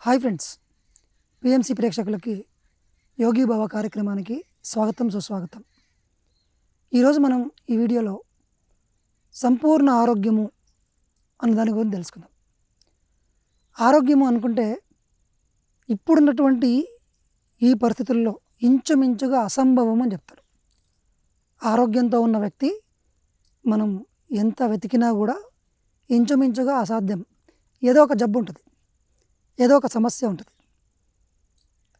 Hi friends, PMC ప్రేక్షకులకి యోగి భవ కార్యక్రమానికి స్వాగతం సుస్వాగతం. ఈరోజు మనం ఈ వీడియోలో సంపూర్ణ ఆరోగ్యము అన్న దాని గురించి తెలుసుకుందాం. ఆరోగ్యము అనుకుంటే ఇప్పుడున్నటువంటి ఈ పరిస్థితుల్లో ఇంచుమించుగా అసంభవం అని చెప్తారు. ఆరోగ్యంతో ఉన్న వ్యక్తి మనం ఎంత వెతికినా కూడా ఇంచుమించుగా అసాధ్యం. ఏదో ఒక జబ్బు ఉంటుంది, ఏదో ఒక సమస్య ఉంటుంది,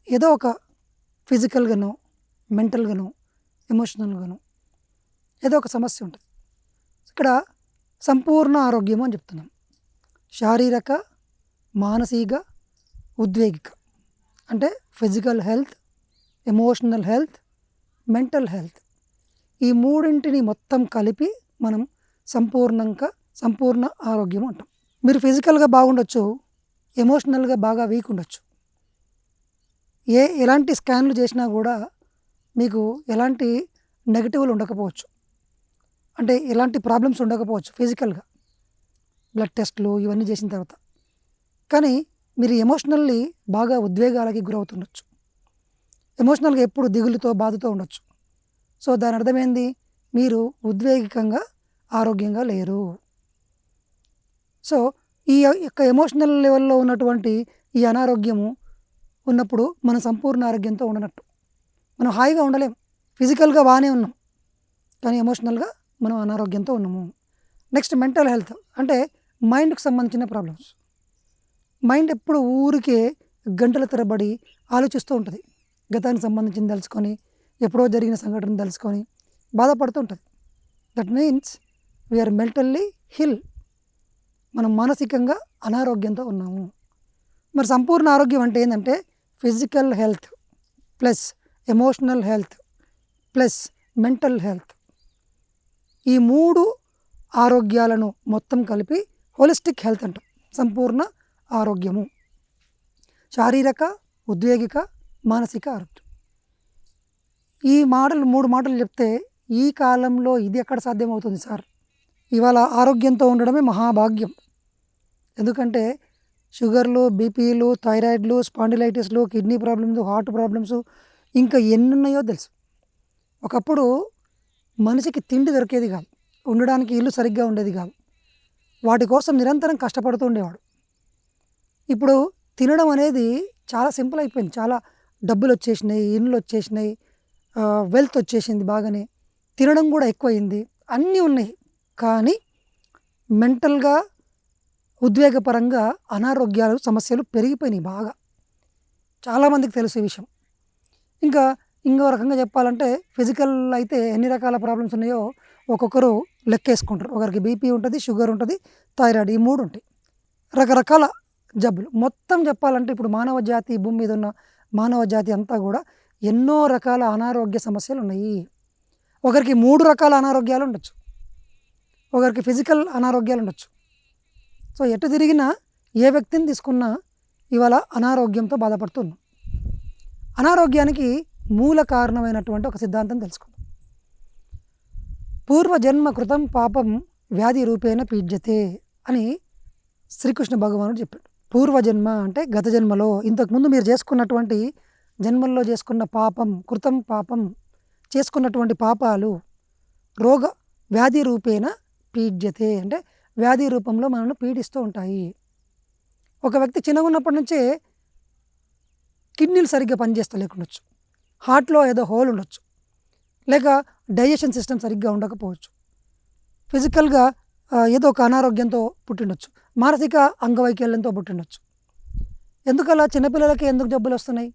ఏదో ఒక ఫిజికల్గానో మెంటల్గానో ఎమోషనల్గానో ఏదో ఒక సమస్య ఉంటుంది. ఇక్కడ సంపూర్ణ ఆరోగ్యము అని చెప్తున్నాం. శారీరక, మానసిక, ఉద్వేగిక అంటే physical health, emotional health, mental health, ఈ మూడింటిని మొత్తం కలిపి మనం సంపూర్ణ ఆరోగ్యం అంటాం. మీరు ఫిజికల్గా బాగుండొచ్చు, ఎమోషనల్గా బాగా వీక్ ఉండొచ్చు. ఎలాంటి స్కాన్లు చేసినా కూడా మీకు ఎలాంటి నెగటివ్లు ఉండకపోవచ్చు, అంటే ఎలాంటి ప్రాబ్లమ్స్ ఉండకపోవచ్చు ఫిజికల్గా, బ్లడ్ టెస్ట్లు ఇవన్నీ చేసిన తర్వాత. కానీ మీరు ఎమోషనల్లీ బాగా ఉద్వేగాలకి గురవుతుండొచ్చు, ఎమోషనల్గా ఎప్పుడు దిగులుతో బాధతో ఉండొచ్చు. సో దాని అర్థమైంది, మీరు ఉద్వేగికంగా ఆరోగ్యంగా లేరు. సో ఈ యొక్క ఎమోషనల్ లెవెల్లో ఉన్నటువంటి ఈ అనారోగ్యము ఉన్నప్పుడు మనం సంపూర్ణ ఆరోగ్యంతో ఉండనట్టు. మనం హాయిగా ఉండలేం, ఫిజికల్గా బాగానే ఉన్నాం కానీ ఎమోషనల్గా మనం అనారోగ్యంతో ఉన్నాము. నెక్స్ట్ మెంటల్ హెల్త్ అంటే మైండ్కి సంబంధించిన ప్రాబ్లమ్స్. మైండ్ ఎప్పుడు ఊరికే గంటల తరబడి ఆలోచిస్తూ ఉంటుంది, గతానికి సంబంధించింది తెలుసుకొని, ఎప్పుడో జరిగిన సంఘటన తెలుసుకొని బాధపడుతూ ఉంటుంది. That means we are mentally ill, మనం మానసికంగా అనారోగ్యంతో ఉన్నాము. మరి సంపూర్ణ ఆరోగ్యం అంటే ఏంటంటే physical health plus emotional health plus mental health, ఈ మూడు ఆరోగ్యాలను మొత్తం కలిపి హోలిస్టిక్ హెల్త్ అంటాం. సంపూర్ణ ఆరోగ్యము, శారీరక, ఉద్వేగిక, మానసిక ఆరోగ్యం. ఈ మూడు మాటలు చెప్తే ఈ కాలంలో ఇది ఎక్కడ సాధ్యమవుతుంది సార్? ఇవాళ ఆరోగ్యంతో ఉండడమే మహాభాగ్యం. ఎందుకంటే షుగర్లు, బీపీలు, థైరాయిడ్లు, స్పాండిలైటిస్లు, కిడ్నీ ప్రాబ్లమ్స్, హార్ట్ ప్రాబ్లమ్స్, ఇంకా ఎన్నున్నాయో తెలుసు. ఒకప్పుడు మనిషికి తిండి దొరికేది కాదు, ఉండడానికి ఇల్లు సరిగ్గా ఉండేది కాదు, వాటి కోసం నిరంతరం కష్టపడుతూ ఉండేవాడు. ఇప్పుడు తినడం అనేది చాలా సింపుల్ అయిపోయింది. చాలా డబ్బులు వచ్చేసినాయి, ఇండ్లు వచ్చేసినాయి, వెల్త్ వచ్చేసింది, బాగానే తినడం కూడా ఎక్కువైంది, అన్నీ ఉన్నాయి. కానీ మెంటల్గా, ఉద్వేగపరంగా అనారోగ్యాలు, సమస్యలు పెరిగిపోయినాయి బాగా. చాలామందికి తెలుసు ఈ విషయం. ఇంకో రకంగా చెప్పాలంటే ఫిజికల్ అయితే ఎన్ని రకాల ప్రాబ్లమ్స్ ఉన్నాయో ఒక్కొక్కరు లెక్కేసుకుంటారు. ఒకరికి బీపీ ఉంటుంది, షుగర్ ఉంటుంది, థైరాయిడ్, ఈ మూడు ఉంటాయి. రకరకాల జబ్బులు. మొత్తం చెప్పాలంటే ఇప్పుడు మానవ జాతి, భూమి మీద ఉన్న మానవ జాతి అంతా కూడా ఎన్నో రకాల అనారోగ్య సమస్యలు ఉన్నాయి. ఒకరికి 3 రకాల అనారోగ్యాలు ఉండొచ్చు, ఒకరికి ఫిజికల్ అనారోగ్యాలు ఉండొచ్చు. సో ఎటు తిరిగినా ఏ వ్యక్తిని తీసుకున్నా ఇవాళ అనారోగ్యంతో బాధపడుతున్నాం. అనారోగ్యానికి మూల కారణమైనటువంటి ఒక సిద్ధాంతం తెలుసుకుందాం. పూర్వజన్మ కృతం పాపం వ్యాధి రూపేణ పీడ్యతే అని శ్రీకృష్ణ భగవానుడు చెప్పాడు. పూర్వజన్మ అంటే గత జన్మలో, ఇంతకుముందు మీరు చేసుకున్నటువంటి జన్మల్లో చేసుకున్న పాపం, కృతం పాపం, చేసుకున్నటువంటి పాపాలు రోగ వ్యాధి రూపేణ పీడ్యతే అంటే వ్యాధి రూపంలో మనల్ని పీడిస్తూ ఉంటాయి. ఒక వ్యక్తి చిన్నగా ఉన్నప్పటి నుంచే కిడ్నీలు సరిగ్గా పనిచేస్తలేకుండొచ్చు, హార్ట్లో ఏదో హోల్ ఉండొచ్చు, లేక డైజెషన్ సిస్టమ్ సరిగ్గా ఉండకపోవచ్చు, ఫిజికల్గా ఏదో ఒక అనారోగ్యంతో పుట్టిండొచ్చు, మానసిక అంగవైకల్యంతో పుట్టిండొచ్చు. ఎందుకలా? చిన్నపిల్లలకి ఎందుకు జబ్బులు వస్తున్నాయి?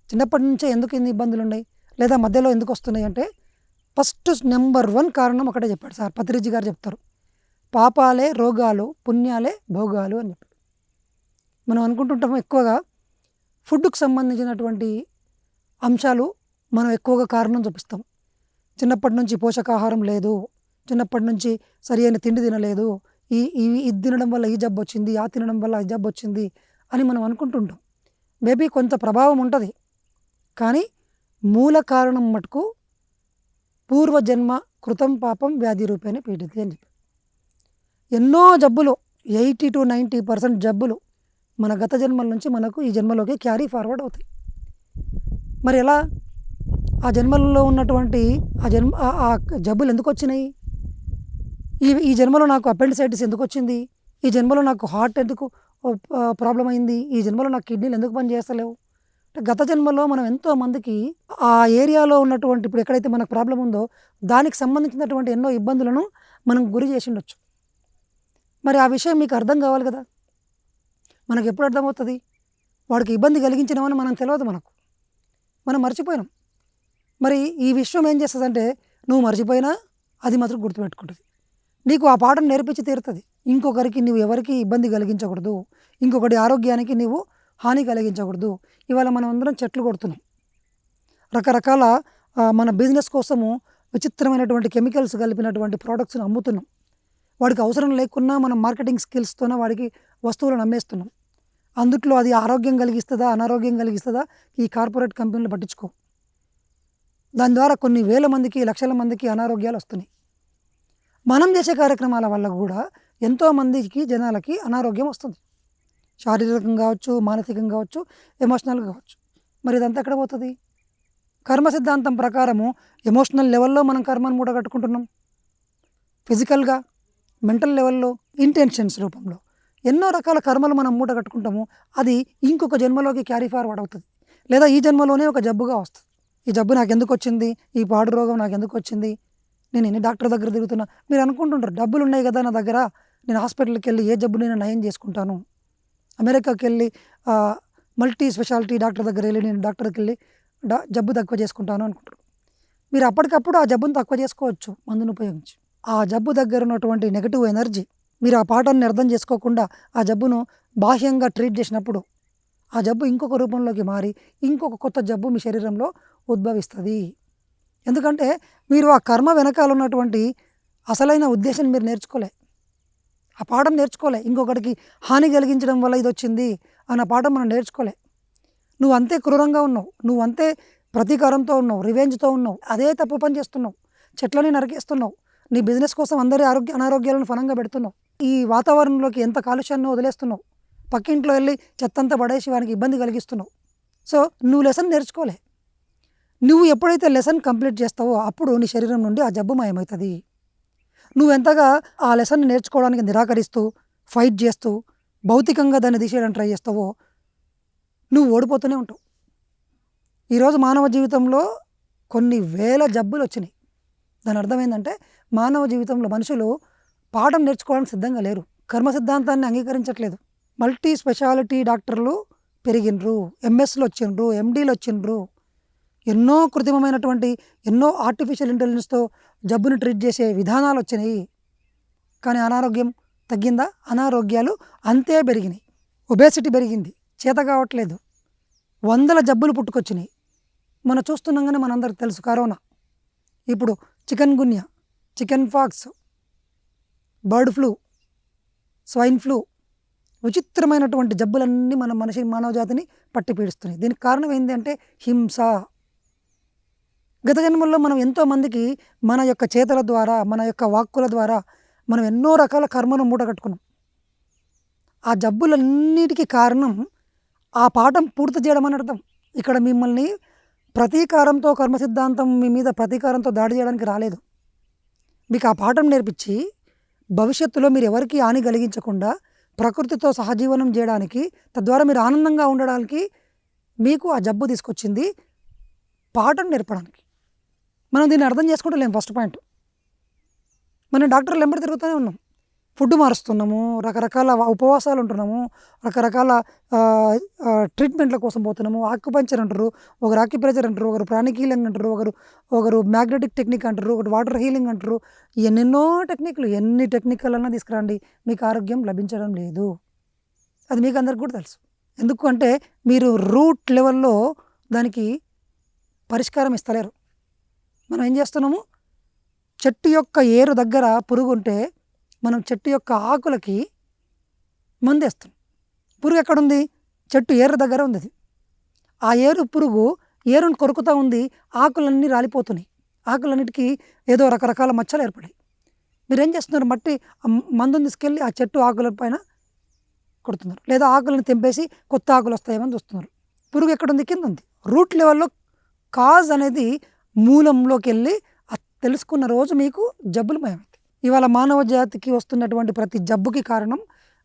చిన్నప్పటి నుంచే ఎందుకు ఇన్ని ఇబ్బందులు ఉన్నాయి, లేదా మధ్యలో ఎందుకు వస్తున్నాయి అంటే ఫస్ట్ నెంబర్ 1 కారణం ఒకటే చెప్పాడు సార్. పత్రిజీ గారు చెప్తారు, పాపాలే రోగాలు, పుణ్యాలే భోగాలు అని చెప్పాడు. మనం అనుకుంటుంటాము ఎక్కువగా ఫుడ్కు సంబంధించినటువంటి అంశాలు మనం ఎక్కువగా కారణం చూపిస్తాం. చిన్నప్పటి నుంచి పోషకాహారం లేదు, చిన్నప్పటి నుంచి సరి అయిన తిండి తినలేదు, ఇది తినడం వల్ల ఈ జబ్బు వచ్చింది, ఆ తినడం వల్ల ఈ జబ్బు వచ్చింది అని మనం అనుకుంటుంటాం. మేబీ కొంత ప్రభావం ఉంటుంది, కానీ మూల కారణం మటుకు పూర్వజన్మ కృతం పాపం వ్యాధి రూపేణ పీడితే అని చెప్పి. ఎన్నో జబ్బులు, 80 to 90% జబ్బులు మన గత జన్మల నుంచి మనకు ఈ జన్మలోకి క్యారీ ఫార్వర్డ్ అవుతాయి. మరి ఎలా ఆ జన్మలలో ఉన్నటువంటి ఆ జబ్బులు ఎందుకు వచ్చినాయి? ఈ జన్మలో నాకు అపెండిసైటిస్ ఎందుకు వచ్చింది? ఈ జన్మలో నాకు హార్ట్ ఎందుకు ప్రాబ్లం అయింది? ఈ జన్మలో నాకు కిడ్నీలు ఎందుకు పని చేస్తలేవు? గత జన్మలో మనం ఎంతోమందికి ఆ ఏరియాలో ఉన్నటువంటి ఇప్పుడు ఎక్కడైతే మనకు ప్రాబ్లం ఉందో దానికి సంబంధించినటువంటి ఎన్నో ఇబ్బందులను మనం గురి చేసి ఉండొచ్చు. మరి ఆ విషయం మీకు అర్థం కావాలి కదా! మనకు ఎప్పుడు అర్థమవుతుంది? వాడికి ఇబ్బంది కలిగించినామని మనం తెలియదు మనకు. మనం మర్చిపోయినాం. మరి ఈ విషయం ఏం చేస్తుందంటే నువ్వు మర్చిపోయినా అది మాత్రం గుర్తుపెట్టుకుంటుంది. నీకు ఆ పాఠం నేర్పించి తీరుతుంది. ఇంకొకరికి నువ్వు ఎవరికి ఇబ్బంది కలిగించకూడదు, ఇంకొకటి ఆరోగ్యానికి నీవు హాని కలిగించకూడదు. ఇవాళ మనం అందరం చెట్లు కొడుతున్నాం, రకరకాల మన బిజినెస్ కోసము విచిత్రమైనటువంటి కెమికల్స్ కలిపినటువంటి ప్రోడక్ట్స్ని అమ్ముతున్నాం. వాడికి అవసరం లేకున్నా మనం మార్కెటింగ్ స్కిల్స్తోనే వాడికి వస్తువులను అమ్మేస్తున్నాం. అందుట్లో అది ఆరోగ్యం కలిగిస్తుందా అనారోగ్యం కలిగిస్తుందా ఈ కార్పొరేట్ కంపెనీలు పట్టించుకో. దాని ద్వారా కొన్ని వేల మందికి లక్షల మందికి అనారోగ్యాలు వస్తున్నాయి. మనం చేసే కార్యక్రమాల వల్ల కూడా ఎంతోమందికి జనాలకి అనారోగ్యం వస్తుంది. శారీరకంగా కావచ్చు, మానసికంగా కావచ్చు, ఎమోషనల్గా కావచ్చు. మరి ఇదంతా ఎక్కడ పోతుంది? కర్మ సిద్ధాంతం ప్రకారము ఎమోషనల్ లెవెల్లో మనం కర్మను మూట కట్టుకుంటున్నాం, ఫిజికల్గా మెంటల్ లెవెల్లో ఇంటెన్షన్స్ రూపంలో ఎన్నో రకాల కర్మలు మనం మూట కట్టుకుంటాము. అది ఇంకొక జన్మలోకి క్యారీ ఫార్వర్డ్ అవుతుంది, లేదా ఈ జన్మలోనే ఒక జబ్బుగా వస్తుంది. ఈ జబ్బు నాకు ఎందుకు వచ్చింది, ఈ పాడు రోగం నాకు ఎందుకు వచ్చింది, నేను ఎన్ని డాక్టర్ దగ్గర తిరుగుతున్నా. మీరు అనుకుంటుంటారు డబ్బులు ఉన్నాయి కదా నా దగ్గర, నేను హాస్పిటల్కి వెళ్ళి ఏ జబ్బు నేను నయం చేసుకుంటాను, అమెరికాకి వెళ్ళి మల్టీ స్పెషాలిటీ డాక్టర్ దగ్గర వెళ్ళి నేను డాక్టర్కి వెళ్ళి జబ్బు తక్కువ చేసుకుంటాను అనుకుంటారు. మీరు అప్పటికప్పుడు ఆ జబ్బును తక్కువ చేసుకోవచ్చు మందును ఉపయోగించి. ఆ జబ్బు దగ్గర ఉన్నటువంటి నెగటివ్ ఎనర్జీ మీరు ఆ పాఠాన్ని అర్థం చేసుకోకుండా ఆ జబ్బును బాహ్యంగా ట్రీట్ చేసినప్పుడు ఆ జబ్బు ఇంకొక రూపంలోకి మారి ఇంకొక కొత్త జబ్బు మీ శరీరంలో ఉద్భవిస్తుంది. ఎందుకంటే మీరు ఆ కర్మ వెనకాల ఉన్నటువంటి అసలైన ఉద్దేశం మీరు నేర్చుకోలే, ఆ పాఠం నేర్చుకోలే. ఇంకొకటికి హాని కలిగించడం వల్ల ఇది వచ్చింది అన్న పాఠం మనం నేర్చుకోలే. నువ్వు అంతే క్రూరంగా ఉన్నావు, నువ్వు అంతే ప్రతీకారంతో ఉన్నావు, రివెంజ్తో ఉన్నావు, అదే తప్పు పని చేస్తున్నావు, చెట్లని నరికేస్తున్నావు, నీ బిజినెస్ కోసం అందరి అనారోగ్యాలను ఫలంగా పెడుతున్నావు, ఈ వాతావరణంలోకి ఎంత కాలుష్యాన్ని వదిలేస్తున్నావు, పక్కింట్లో వెళ్ళి చెత్తంతా పడేసి వానికి ఇబ్బంది కలిగిస్తున్నావు. సో నువ్వు లెసన్ నేర్చుకోలే. నువ్వు ఎప్పుడైతే లెసన్ కంప్లీట్ చేస్తావో అప్పుడు నీ శరీరం నుండి ఆ జబ్బు మాయమవుతుంది. నువ్వు ఎంతగా ఆ లెసన్ని నేర్చుకోవడానికి నిరాకరిస్తూ ఫైట్ చేస్తూ భౌతికంగా దాన్ని తీసేయడానికి ట్రై చేస్తావో నువ్వు ఓడిపోతూనే ఉంటావు. ఈరోజు మానవ జీవితంలో కొన్ని వేల జబ్బులు వచ్చినాయి. దాని అర్థం ఏంటంటే మానవ జీవితంలో మనుషులు పాఠం నేర్చుకోవడానికి సిద్ధంగా లేరు, కర్మ సిద్ధాంతాన్ని అంగీకరించట్లేదు. మల్టీ స్పెషాలిటీ డాక్టర్లు పెరిగినరు, ఎంఎస్లు వచ్చిండ్రు, ఎండీలు వచ్చిండ్రు, ఎన్నో కృత్రిమమైనటువంటి ఎన్నో ఆర్టిఫిషియల్ ఇంటెలిజెన్స్తో జబ్బుని ట్రీట్ చేసే విధానాలు వచ్చినాయి. కానీ అనారోగ్యం తగ్గిందా? అనారోగ్యాలు అంతే పెరిగినాయి. ఒబేసిటీ పెరిగింది, చేత కావట్లేదు, వందల జబ్బులు పుట్టుకొచ్చినాయి. మనం చూస్తున్నాగానే మనందరికి తెలుసు కరోనా, ఇప్పుడు chikungunya, chickenpox, bird flu, swine flu, విచిత్రమైనటువంటి జబ్బులన్నీ మన మానవ జాతిని పట్టి పీడిస్తున్నాయి. దీనికి కారణం ఏంటి అంటే హింస. గత జన్మల్లో మనం ఎంతోమందికి మన యొక్క చేతల ద్వారా మన యొక్క వాక్కుల ద్వారా మనం ఎన్నో రకాల కర్మను మూట కట్టుకున్నాం. ఆ జబ్బులన్నిటికీ కారణం ఆ పాఠం పూర్తి చేయడం అని అర్థం. ఇక్కడ మిమ్మల్ని ప్రతీకారంతో కర్మ సిద్ధాంతం మీ మీద ప్రతీకారంతో దాడి చేయడానికి రాలేదు. మీకు ఆ పాఠం నేర్పించి భవిష్యత్తులో మీరు ఎవరికి హాని కలిగించకుండా ప్రకృతితో సహజీవనం చేయడానికి, తద్వారా మీరు ఆనందంగా ఉండడానికి మీకు ఆ జబ్బు తీసుకొచ్చింది పాఠం నేర్పడానికి. మనం దీన్ని అర్థం చేసుకుంటలేం. ఫస్ట్ పాయింట్, మనం డాక్టర్లు వెంబడి తిరుగుతూనే ఉన్నాం, ఫుడ్ మారుస్తున్నాము, రకరకాల ఉపవాసాలు ఉంటున్నాము, రకరకాల ట్రీట్మెంట్ల కోసం పోతున్నాము. ఆక్యుపంచర్ అంటారు, ఒకరు ఆక్యుప్రెషర్ అంటారు, ఒకరు ప్రాణిక్ హీలింగ్ అంటారు, ఒకరు మ్యాగ్నెటిక్ టెక్నిక్ అంటారు, ఒకటి వాటర్ హీలింగ్ అంటారు. ఎన్నెన్నో టెక్నిక్లు, ఎన్ని టెక్నికల్ అన్నా తీసుకురండి, మీకు ఆరోగ్యం లభించడం లేదు. అది మీకు అందరికి కూడా తెలుసు. ఎందుకు అంటే మీరు రూట్ లెవెల్లో దానికి పరిష్కారం ఇస్తలేరు. మనం ఏం చేస్తున్నాము, చెట్టు యొక్క ఏరు దగ్గర పురుగు ఉంటే మనం చెట్టు యొక్క ఆకులకి మందేస్తాం. పురుగు ఎక్కడుంది? చెట్టు ఏరు దగ్గర ఉంది. ఆ ఏరు పురుగు ఏరును కొరుకుతూ ఉంది, ఆకులన్నీ రాలిపోతున్నాయి, ఆకులన్నిటికీ ఏదో రకరకాల మచ్చలు ఏర్పడాయి. మీరేం చేస్తున్నారు, మందుని తీసుకెళ్ళి ఆ చెట్టు ఆకుల పైన కొడుతున్నారు, లేదా ఆకులను తెంపేసి కొత్త ఆకులు వస్తాయేమని చూస్తున్నారు. పురుగు ఎక్కడుంది? కింద ఉంది. రూట్ లెవెల్లో కాజ్ అనేది మూలంలోకి వెళ్ళి తెలుసుకున్న రోజు మీకు జబ్బులు మాయమవుతాయి. ఇవాళ మానవ జాతికి వస్తున్నటువంటి ప్రతి జబ్బుకి కారణం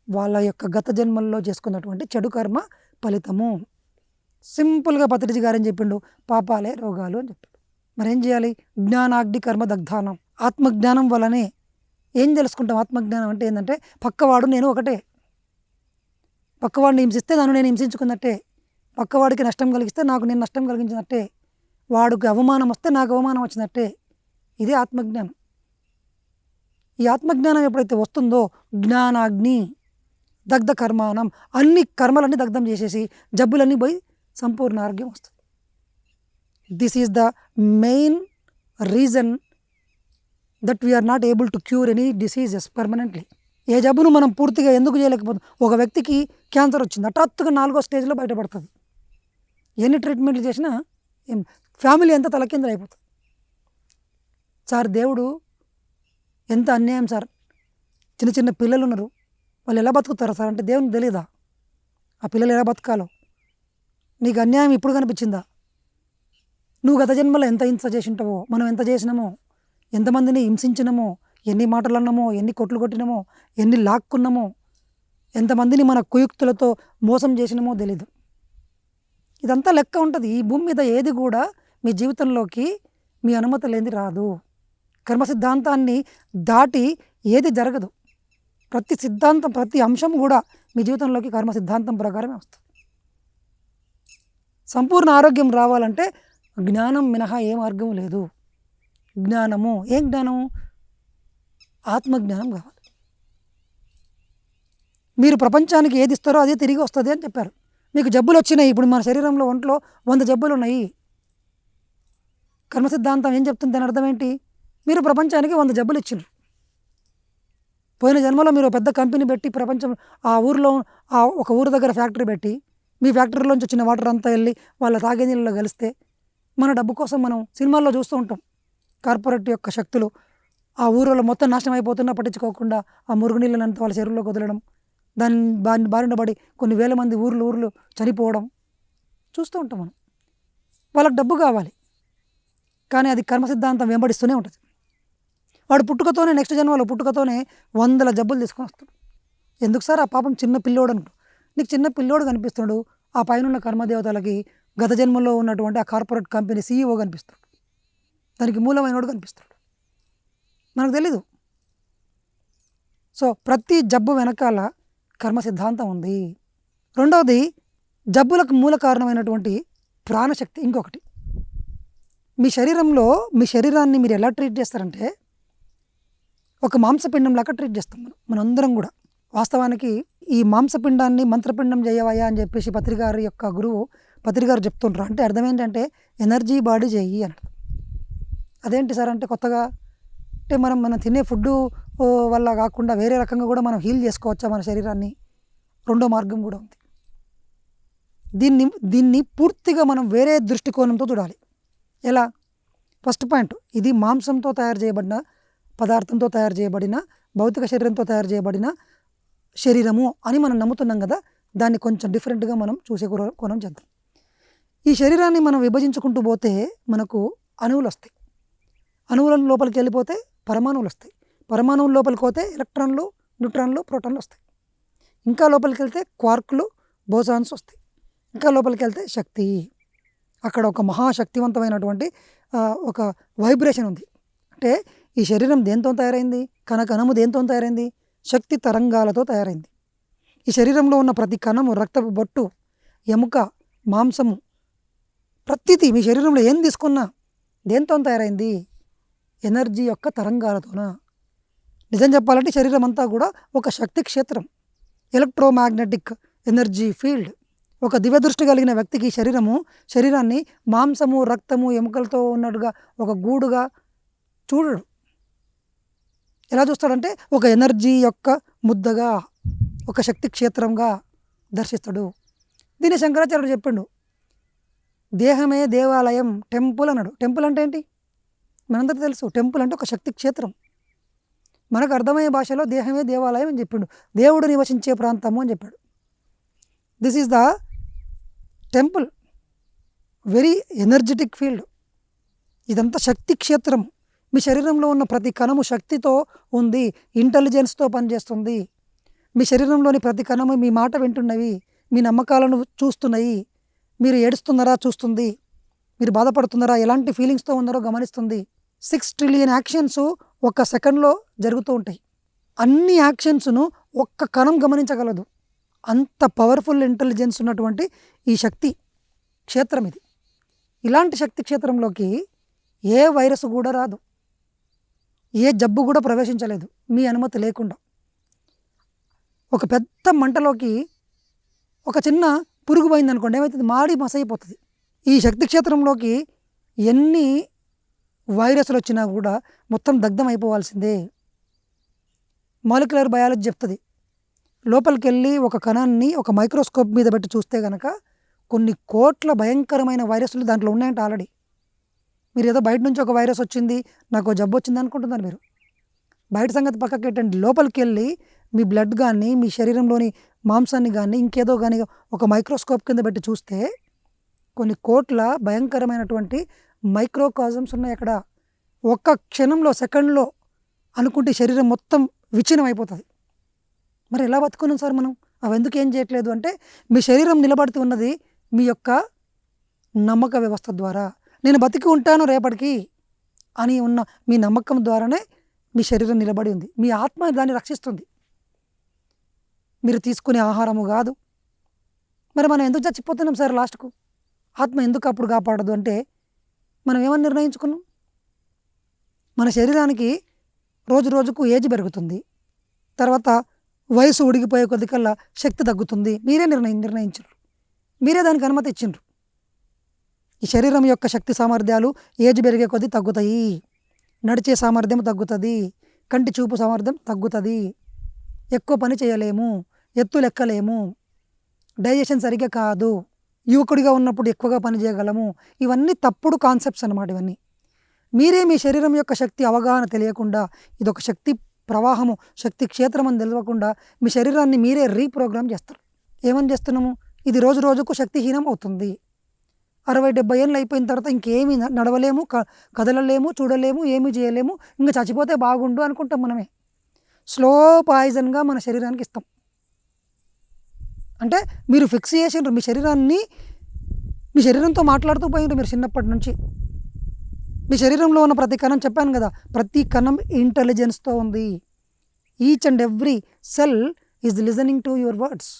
వాళ్ళ యొక్క గత జన్మల్లో చేసుకున్నటువంటి చెడు కర్మ ఫలితము. సింపుల్గా పత్రిజీ గారు ఏం చెప్పిండు? పాపాలే రోగాలు అని చెప్పాడు. మరి ఏం చేయాలి? జ్ఞానాగ్ని కర్మ దగ్ధానం. ఆత్మజ్ఞానం వల్లనే ఏం తెలుసుకుంటాం? ఆత్మజ్ఞానం అంటే ఏంటంటే పక్కవాడు నేను ఒకటే. పక్కవాడిని హింసిస్తే నన్ను నేను హింసించుకున్నట్టే, పక్కవాడికి నష్టం కలిగిస్తే నాకు నేను నష్టం కలిగించినట్టే, వాడికి అవమానం వస్తే నాకు అవమానం వచ్చినట్టే. ఇదే ఆత్మజ్ఞానం. ఈ ఆత్మజ్ఞానం ఎప్పుడైతే వస్తుందో జ్ఞానాగ్ని దగ్ధ కర్మానం, అన్ని కర్మలన్నీ దగ్ధం చేసేసి జబ్బులన్నీ పోయి సంపూర్ణ ఆరోగ్యం వస్తుంది. This is the main reason that we are not able to cure any diseases permanently. ఏ జబ్బును మనం పూర్తిగా ఎందుకు చేయలేకపోతాం? ఒక వ్యక్తికి క్యాన్సర్ వచ్చింది, హఠాత్తుగా 4వ స్టేజ్లో బయటపడుతుంది. ఎన్ని ట్రీట్మెంట్లు చేసినా ఫ్యామిలీ అంతా తలకిందులు అయిపోతుంది. సార్ దేవుడు ఎంత అన్యాయం సార్, చిన్న చిన్న పిల్లలు ఉన్నారు, వాళ్ళు ఎలా బతుకుతారా సార్ అంటే దేవునికి తెలీదా ఆ పిల్లలు ఎలా బతకాలో? నీకు అన్యాయం ఇప్పుడు కనిపించిందా? నువ్వు గత జన్మలో ఎంత హింస చేసి ఉంటావో, మనం ఎంత చేసినామో, ఎంతమందిని హింసించినామో, ఎన్ని మాటలు అన్నామో, ఎన్ని కొట్లు కొట్టినామో, ఎన్ని లాక్కున్నామో, ఎంతమందిని మన కుయుక్తులతో మోసం చేసినామో తెలీదు. ఇదంతా లెక్క ఉంటుంది. ఈ భూమి మీద ఏది కూడా మీ జీవితంలోకి మీ అనుమతి లేనిది రాదు. కర్మ సిద్ధాంతాన్ని దాటి ఏది జరగదు. ప్రతి సిద్ధాంతం, ప్రతి అంశం కూడా మీ జీవితంలోకి కర్మ సిద్ధాంతం ప్రకారమే వస్తుంది. సంపూర్ణ ఆరోగ్యం రావాలంటే జ్ఞానం మినహా ఏ మార్గం లేదు. జ్ఞానము, ఏం జ్ఞానము? ఆత్మజ్ఞానం కావాలి. మీరు ప్రపంచానికి ఏది ఇస్తారో అదే తిరిగి వస్తుంది అని చెప్పారు. మీకు జబ్బులు వచ్చినాయి, ఇప్పుడు మన శరీరంలో ఒంట్లో 100 జబ్బులు ఉన్నాయి. కర్మ సిద్ధాంతం ఏం చెప్తుంది? దాని అర్థం ఏంటి? మీరు ప్రపంచానికి 100 జబ్బులు ఇచ్చినారు. పోయిన జన్మలో మీరు పెద్ద కంపెనీ పెట్టి ప్రపంచం ఆ ఊరిలో ఒక ఊరు దగ్గర ఫ్యాక్టరీ పెట్టి మీ ఫ్యాక్టరీలోంచి వచ్చిన వాటర్ అంతా వెళ్ళి వాళ్ళ తాగే నీళ్ళలో కలిస్తే మన డబ్బు కోసం మనం సినిమాల్లో చూస్తూ ఉంటాం. కార్పొరేట్ యొక్క శక్తులు ఆ ఊరిలో మొత్తం నాశనం అయిపోతున్నా పట్టించుకోకుండా ఆ మురుగునీళ్ళనంతా వాళ్ళ చెరువులోకి వదలడం, దాని బారిన పడి కొన్ని వేల మంది ఊర్లు చనిపోవడం చూస్తూ ఉంటాం మనం. వాళ్ళకి డబ్బు కావాలి, కానీ అది కర్మ సిద్ధాంతం వెంబడిస్తూనే ఉంటుంది. వాడు పుట్టుకతోనే నెక్స్ట్ జన్మలో పుట్టుకతోనే 100 జబ్బులు తీసుకొని వస్తాడు. ఎందుకు సార్? ఆ పాపం చిన్న పిల్లోడు అనుకుంటాడు. నీకు చిన్న పిల్లోడు కనిపిస్తున్నాడు, ఆ పైన కర్మదేవతలకి గత జన్మలో ఉన్నటువంటి ఆ కార్పొరేట్ కంపెనీ CEO కనిపిస్తాడు, దానికి మూలమైనోడు కనిపిస్తాడు. మనకు తెలీదు. సో ప్రతి జబ్బు వెనకాల కర్మ సిద్ధాంతం ఉంది. రెండవది, జబ్బులకు మూల కారణమైనటువంటి ప్రాణశక్తి. ఇంకొకటి, మీ శరీరాన్ని మీరు ఎలా ట్రీట్ చేస్తారంటే ఒక మాంసపిండం లాగా ట్రీట్ చేస్తాం మనందరం కూడా. వాస్తవానికి ఈ మాంసపిండాన్ని మంత్రపిండం చేయవయ్యా అని చెప్పేసి పత్రిగారి యొక్క గురువు పత్రిగారు చెప్తుంటారు. అంటే అర్థం ఏంటంటే ఎనర్జీ బాడీ చెయ్యి అని. అదేంటి సార్ అంటే కొత్తగా, అంటే మనం తినే ఫుడ్డు వల్ల కాకుండా వేరే రకంగా కూడా మనం హీల్ చేసుకోవచ్చా మన శరీరాన్ని? రెండో మార్గం కూడా ఉంది. దీన్ని పూర్తిగా మనం వేరే దృష్టికోణంతో చూడాలి. ఎలా? ఫస్ట్ పాయింట్, ఇది మాంసంతో తయారు చేయబడిన పదార్థంతో తయారు చేయబడిన భౌతిక శరీరంతో తయారు చేయబడిన శరీరము అని మనం నమ్ముతున్నాం కదా. దాన్ని కొంచెం డిఫరెంట్గా మనం చూసే కోణం చేద్దాం. ఈ శరీరాన్ని మనం విభజించుకుంటూ పోతే మనకు అణువులు వస్తాయి. అణువుల లోపలికి వెళ్ళిపోతే పరమాణువులు వస్తాయి. పరమాణువుల లోపలికి పోతే ఎలక్ట్రాన్లు, న్యూట్రాన్లు, ప్రోటాన్లు వస్తాయి. ఇంకా లోపలికి వెళ్తే క్వార్క్లు, బోసాన్స్ వస్తాయి. ఇంకా లోపలికి వెళ్తే శక్తి. అక్కడ ఒక మహాశక్తివంతమైనటువంటి ఒక వైబ్రేషన్ ఉంది. అంటే ఈ శరీరం దేంతో తయారైంది? కణము దేంతో తయారైంది? శక్తి తరంగాలతో తయారైంది. ఈ శరీరంలో ఉన్న ప్రతి కణము, రక్తపు బొట్టు, ఎముక, మాంసము, ప్రతిదీ మీ శరీరంలో ఏం తీసుకున్నా దేంతో తయారైంది? ఎనర్జీ యొక్క తరంగాలతోన. నిజం చెప్పాలంటే శరీరం అంతా కూడా ఒక శక్తి క్షేత్రం, ఎలక్ట్రోమాగ్నెటిక్ ఎనర్జీ ఫీల్డ్. ఒక దివ్యదృష్టి కలిగిన వ్యక్తికి శరీరాన్ని మాంసము, రక్తము, ఎముకలతో ఉన్నట్టుగా ఒక గూడుగా చూడడు. ఎలా చూస్తాడంటే ఒక ఎనర్జీ యొక్క ముద్దగా, ఒక శక్తి క్షేత్రంగా దర్శిస్తాడు. దీన్ని శంకరాచార్యుడు చెప్పిండు, దేహమే దేవాలయం, టెంపుల్ అన్నాడు. టెంపుల్ అంటే ఏంటి? మనందరికీ తెలుసు. టెంపుల్ అంటే ఒక శక్తి క్షేత్రం. మనకు అర్థమయ్యే భాషలో దేహమే దేవాలయం అని చెప్పిండు. దేవుడు నివసించే ప్రాంతము అని చెప్పాడు. This is the temple, very energetic field. ఇదంతా శక్తి క్షేత్రం. మీ శరీరంలో ఉన్న ప్రతి కణము శక్తితో ఉంది, ఇంటెలిజెన్స్తో పనిచేస్తుంది. మీ శరీరంలోని ప్రతి కణము మీ మాట వింటున్నవి, మీ నమ్మకాలను చూస్తున్నాయి. మీరు ఏడుస్తున్నారా చూస్తుంది, మీరు బాధపడుతున్నారా, ఎలాంటి ఫీలింగ్స్తో ఉన్నారో గమనిస్తుంది. 6 ట్రిలియన్ యాక్షన్స్ ఒక్క సెకండ్లో జరుగుతూ ఉంటాయి. అన్ని యాక్షన్స్ను ఒక్క కణం గమనించగలదు. అంత పవర్ఫుల్ ఇంటెలిజెన్స్ ఉన్నటువంటి ఈ శక్తి క్షేత్రం ఇది. ఇలాంటి శక్తి క్షేత్రంలోకి ఏ వైరస్ కూడా రాదు, ఏ జబ్బు కూడా ప్రవేశించలేదు మీ అనుమతి లేకుండా. ఒక పెద్ద మంటలోకి ఒక చిన్న పురుగు పోయిందనుకోండి, ఏమవుతుంది? మాడి మసైపోతుంది. ఈ శక్తి క్షేత్రంలోకి ఎన్ని వైరస్లు వచ్చినా కూడా మొత్తం దగ్ధం అయిపోవాల్సిందే. మాలిక్యులర్ బయాలజీ చెప్తుంది, లోపలికి వెళ్ళి ఒక కణాన్ని ఒక మైక్రోస్కోప్ మీద పెట్టి చూస్తే కనుక కొన్ని కోట్ల భయంకరమైన వైరస్లు దాంట్లో ఉన్నాయంట ఆల్రెడీ. మీరు ఏదో బయట నుంచి ఒక వైరస్ వచ్చింది, నాకు జబ్బు వచ్చింది అనుకుంటున్నారు మీరు. బయట సంగతి పక్కకి పెట్టండి, లోపలికి వెళ్ళి మీ బ్లడ్ కానీ మీ శరీరంలోని మాంసాన్ని కానీ ఇంకేదో కానీ ఒక మైక్రోస్కోప్ కింద పెట్టి చూస్తే కొన్ని కోట్ల భయంకరమైనటువంటి మైక్రోకాజమ్స్ ఉన్నాయి అక్కడ. ఒక్క క్షణంలో, సెకండ్లో అనుకుంటే శరీరం మొత్తం విచ్ఛిన్నం అయిపోతుంది. మరి ఎలా బతుకున్నాం సార్ మనం? అవి ఎందుకు ఏం చేయట్లేదు అంటే, మీ శరీరం నిలబడుతూ ఉన్నది మీ యొక్క నమ్మక వ్యవస్థ ద్వారా. నేను బతికి ఉంటాను రేపటికి అని ఉన్న మీ నమ్మకం ద్వారానే మీ శరీరం నిలబడి ఉంది. మీ ఆత్మ దాన్ని రక్షిస్తుంది, మీరు తీసుకునే ఆహారము కాదు. మరి మనం ఎందుకు చచ్చిపోతున్నాం సార్ లాస్ట్కు? ఆత్మ ఎందుకు అప్పుడు కాపాడదు అంటే, మనం ఏమని నిర్ణయించుకున్నాం? మన శరీరానికి రోజు రోజుకు ఏజ్ పెరుగుతుంది, తర్వాత వయసు ఉడిగిపోయే కొద్ది కల్లా శక్తి తగ్గుతుంది. మీరే నిర్ణయించరు, మీరే దానికి అనుమతి ఇచ్చిండ్రు. ఈ శరీరం యొక్క శక్తి సామర్థ్యాలు ఏజ్ పెరిగే కొద్దీ తగ్గుతాయి. నడిచే సామర్థ్యం తగ్గుతుంది, కంటి చూపు సామర్థ్యం తగ్గుతుంది, ఎక్కువ పని చేయలేము, ఎత్తులు ఎక్కలేము, డైజెషన్ సరిగ్గా కాదు, యువకుడిగా ఉన్నప్పుడు ఎక్కువగా పని చేయగలము. ఇవన్నీ తప్పుడు కాన్సెప్ట్స్ అన్నమాట. ఇవన్నీ మీరే మీ శరీరం యొక్క శక్తి అవగాహన తెలియకుండా, ఇదొక శక్తి ప్రవాహము, శక్తి క్షేత్రం అని తెలియకుండా మీ శరీరాన్ని మీరే రీప్రోగ్రామ్ చేస్తారు. ఏమని చేస్తున్నాము? ఇది రోజు రోజుకు శక్తిహీనం అవుతుంది. 60-70 ఏళ్ళు అయిపోయిన తర్వాత ఇంకేమీ నడవలేము, కదలలేము, చూడలేము, ఏమీ చేయలేము, ఇంకా చచ్చిపోతే బాగుండు అనుకుంటాం మనమే. స్లో పాయిజన్గా మన శరీరానికి ఇస్తాం. అంటే మీరు ఫిక్స్ చేసిండ్రు మీ శరీరాన్ని, మీ శరీరంతో మాట్లాడుతూ పోయిండ్రు మీరు చిన్నప్పటి నుంచి. మీ శరీరంలో ఉన్న ప్రతి కణం, చెప్పాను కదా, ప్రతి కణం ఇంటెలిజెన్స్తో ఉంది. Each and every cell is listening to your words.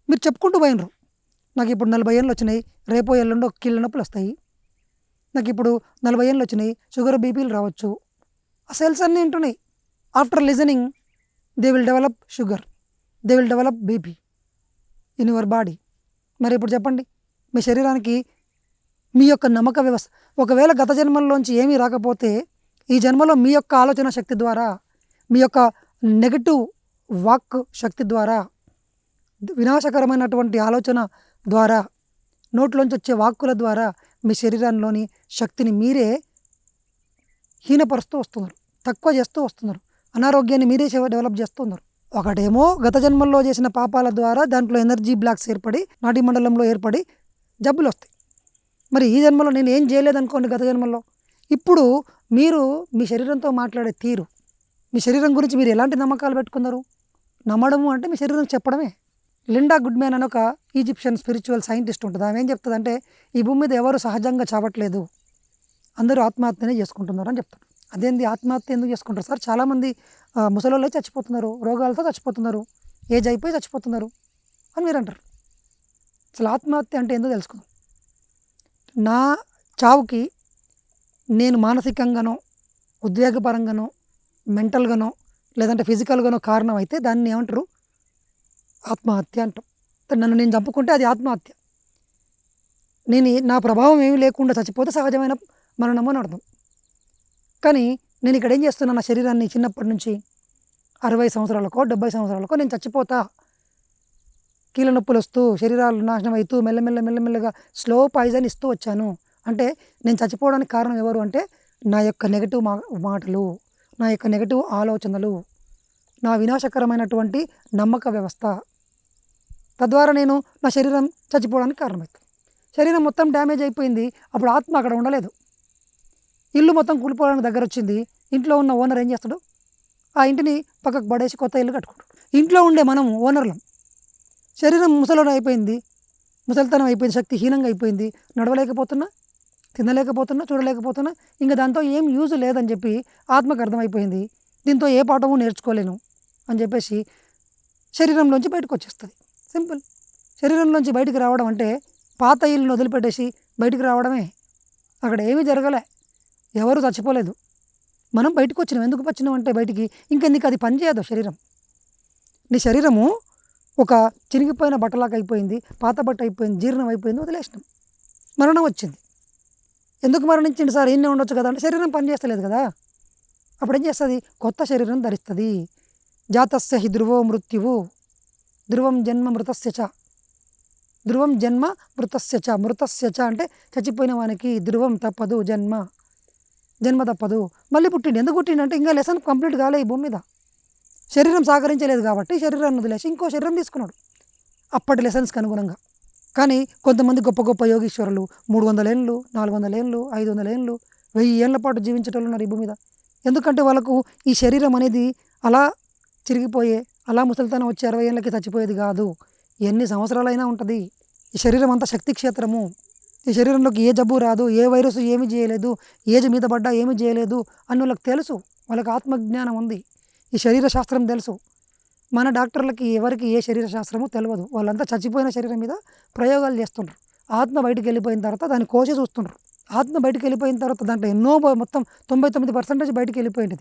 మీరు చెప్పుకుంటూ పోయినరు, నాకు ఇప్పుడు 40 ఏళ్ళు వచ్చినాయి, రేపో ఎల్లుండో కీళ్ళ నొప్పులు వస్తాయి, నాకు ఇప్పుడు 40 ఏళ్ళు వచ్చినాయి, షుగర్ బీపీలు రావచ్చు. ఆ సెల్స్ అన్నీ ఉంటున్నాయి. After listening they will develop sugar, they will develop BP in your body. మరి ఇప్పుడు చెప్పండి, మీ శరీరానికి మీ యొక్క నమ్మక వ్యవస్థ, ఒకవేళ గత జన్మల్లోంచి ఏమీ రాకపోతే ఈ జన్మలో మీ యొక్క ఆలోచన శక్తి ద్వారా, మీ యొక్క నెగటివ్ వాక్ శక్తి ద్వారా, వినాశకరమైనటువంటి ఆలోచన ద్వారా, నోట్లోంచి వచ్చే వాక్కుల ద్వారా మీ శరీరంలోని శక్తిని మీరే హీనపరుస్తూ వస్తున్నారు, తక్కువ చేస్తూ వస్తున్నారు, అనారోగ్యాన్ని మీరే డెవలప్ చేస్తున్నారు. ఒకటేమో గత జన్మల్లో చేసిన పాపాల ద్వారా దాంట్లో ఎనర్జీ బ్లాక్స్ ఏర్పడి, నాడీ మండలంలో ఏర్పడి జబ్బులు వస్తాయి. మరి ఈ జన్మలో నేను ఏం చేయలేదనుకోండి గత జన్మలో, ఇప్పుడు మీరు మీ శరీరంతో మాట్లాడే తీరు, మీ శరీరం గురించి మీరు ఎలాంటి నమ్మకాలు పెట్టుకున్నారు? నమ్మడము అంటే మీ శరీరం చెప్పడమే. లిండా గుడ్మ్యాన్ అని ఒక ఈజిప్షియన్ స్పిరిచువల్ సైంటిస్ట్ ఉంటుంది. ఆమె ఏం చెప్తుందంటే, ఈ భూమి మీద ఎవరు సహజంగా చావట్లేదు, అందరూ ఆత్మహత్యనే చేసుకుంటున్నారు అని చెప్తారు. అదేంది ఆత్మహత్య ఎందుకు చేసుకుంటారు సార్? చాలామంది ముసలోళ్ళే చచ్చిపోతున్నారు, రోగాలతో చచ్చిపోతున్నారు, ఏజ్ అయిపోయి చచ్చిపోతున్నారు అని మీరు అంటారు. అసలు ఆత్మహత్య అంటే ఏందో తెలుసుకుందాం. నా చావుకి నేను మానసికంగానో, ఉద్వేగపరంగానో, మెంటల్గానో, లేదంటే ఫిజికల్గానో కారణం అయితే దాన్ని ఏమంటారు? ఆత్మహత్య అంటాం. నన్ను నేను చంపుకుంటే అది ఆత్మహత్య. నా ప్రభావం ఏమీ లేకుండా చచ్చిపోతే సహజమైన మరణము అని అర్థం. కానీ నేను ఇక్కడ ఏం చేస్తున్నాను? నా శరీరాన్ని చిన్నప్పటి నుంచి 60 సంవత్సరాలకో 70 సంవత్సరాలకో నేను చచ్చిపోతా, కీళ్ళ నొప్పులు వస్తూ, శరీరాలు నాశనం అవుతూ, మెల్లమెల్లగా స్లో పాయిజన్ ఇస్తూ వచ్చాను. అంటే నేను చచ్చిపోవడానికి కారణం ఎవరు అంటే, నా యొక్క నెగటివ్ మాటలు, నా యొక్క నెగటివ్ ఆలోచనలు, నా వినాశకరమైనటువంటి నమ్మక వ్యవస్థ. తద్వారా నేను నా శరీరం చచ్చిపోవడానికి కారణమవుతుంది. శరీరం మొత్తం డ్యామేజ్ అయిపోయింది. అప్పుడు ఆత్మ అక్కడ ఉండలేదు. ఇల్లు మొత్తం కూలిపోవడానికి దగ్గర వచ్చింది. ఇంట్లో ఉన్న ఓనర్ ఏం చేస్తాడు? ఆ ఇంటిని పక్కకు పడేసి కొత్త ఇల్లు కట్టుకుంటాడు. ఇంట్లో ఉండే మనం ఓనర్లం. శరీరం ముసలోడు అయిపోయింది, ముసలితనం అయిపోయింది, శక్తిహీనంగా అయిపోయింది, నడవలేకపోతున్నా, తినలేకపోతున్నా, చూడలేకపోతున్నా, ఇంకా దాంతో ఏం యూజ్ లేదని చెప్పి ఆత్మకు అర్థమైపోయింది. దీంతో ఏ పాఠము నేర్చుకోలేను అని చెప్పేసి శరీరంలోంచి బయటకు వచ్చేస్తుంది. సింపుల్. శరీరంలోంచి బయటికి రావడం అంటే పాత ఇల్లును వదిలిపెట్టేసి బయటికి రావడమే. అక్కడ ఏమీ జరగలే, ఎవరు చచ్చిపోలేదు. మనం బయటకు వచ్చినాం. ఎందుకు వచ్చినాం అంటే బయటికి. ఇంకెందుకు అది పనిచేయదు శరీరం. నీ శరీరము ఒక చిరిగిపోయిన బట్టలాగా అయిపోయింది, పాత బట్ట అయిపోయింది, జీర్ణం అయిపోయింది, వదిలేసినాం. మరణం వచ్చింది. ఎందుకు మరణించింది సార్, ఈయనే ఉండొచ్చు కదా అంటే శరీరం పనిచేస్తలేదు కదా. అప్పుడు ఏం చేస్తుంది? కొత్త శరీరం ధరిస్తుంది. జాతస్య హి ధ్రువో మృత్యువు ధ్రువం జన్మ మృతస్య చ. ధ్రువం జన్మ మృతస్య చ. మృతస్య చ అంటే చచ్చిపోయిన వానికి ధ్రువం తప్పదు, జన్మ తప్పదు. మళ్ళీ పుట్టిండు. ఎందుకు పుట్టిండు అంటే ఇంకా లెసన్ కంప్లీట్ కాలే ఈ భూమి మీద. శరీరం సహకరించలేదు కాబట్టి శరీరాన్ని వదిలేసి ఇంకో శరీరం తీసుకున్నాడు అప్పటి లెసన్స్కి అనుగుణంగా. కానీ కొంతమంది గొప్ప గొప్ప యోగీశ్వరులు 300 ఏళ్ళు, 400 ఏళ్ళు, 500 ఏళ్ళు, 1000 ఏళ్ల పాటు జీవించేటోళ్ళు ఉన్నారు ఈ భూమి మీద. ఎందుకంటే వాళ్ళకు ఈ శరీరం అనేది అలా చిరిగిపోయే, అలా ముసలితనం వచ్చి 60 ఏళ్ళకి చచ్చిపోయేది కాదు. ఎన్ని సంవత్సరాలైనా ఉంటుంది. ఈ శరీరం అంతా శక్తి క్షేత్రము. ఈ శరీరంలోకి ఏ జబ్బు రాదు, ఏ వైరస్ ఏమి చేయలేదు, ఏజ్ మీద పడ్డా ఏమి చేయలేదు అని వాళ్ళకి తెలుసు. వాళ్ళకి ఆత్మజ్ఞానం ఉంది, ఈ శరీర శాస్త్రం తెలుసు. మన డాక్టర్లకి ఎవరికి ఏ శరీర శాస్త్రము తెలియదు. వాళ్ళంతా చచ్చిపోయిన శరీరం మీద ప్రయోగాలు చేస్తుండ్రు. ఆత్మ బయటికి వెళ్ళిపోయిన తర్వాత దాన్ని కోసి చూస్తుండ్రు. ఆత్మ బయటికి వెళ్ళిపోయిన తర్వాత దాంట్లో ఎన్నో మొత్తం 99% బయటికి వెళ్ళిపోయింది.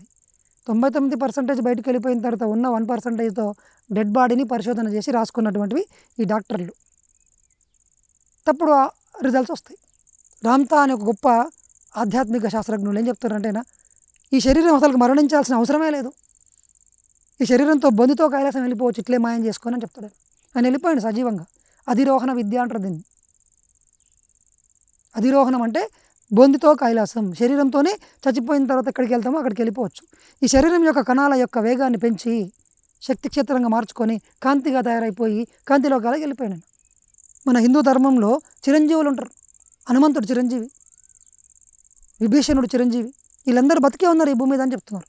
99% బయటికి వెళ్ళిపోయిన తర్వాత ఉన్న 1%తో డెడ్ బాడీని పరిశోధన చేసి రాసుకున్నటువంటివి ఈ డాక్టర్లు. తప్పుడు రిజల్ట్స్ వస్తాయి. రామ్తా అనే ఒక గొప్ప ఆధ్యాత్మిక శాస్త్రజ్ఞులు ఏం చెప్తారంటేనా, ఈ శరీరం అసలు మరణించాల్సిన అవసరమే లేదు, ఈ శరీరంతో బొందితో కైలాసం వెళ్ళిపోవచ్చు ఇట్లే మాయం చేసుకొని అని చెప్తాడు. ఆయన వెళ్ళిపోయాడు సజీవంగా. అధిరోహణ విద్య అంటారు దీన్ని. అధిరోహణం అంటే బొందితో కైలాసం. శరీరంతోనే చచ్చిపోయిన తర్వాత ఎక్కడికి వెళ్తామో అక్కడికి వెళ్ళిపోవచ్చు. ఈ శరీరం యొక్క కణాల యొక్క వేగాన్ని పెంచి శక్తి క్షేత్రంగా మార్చుకొని కాంతిగా తయారైపోయి కాంతిలోకాలకు వెళ్ళిపోయాడు. మన హిందూ ధర్మంలో చిరంజీవులు ఉంటారు. హనుమంతుడు చిరంజీవి, విభీషణుడు చిరంజీవి, వీళ్ళందరూ బతికే ఉన్నారు ఈ భూమి మీద అని చెప్తున్నారు.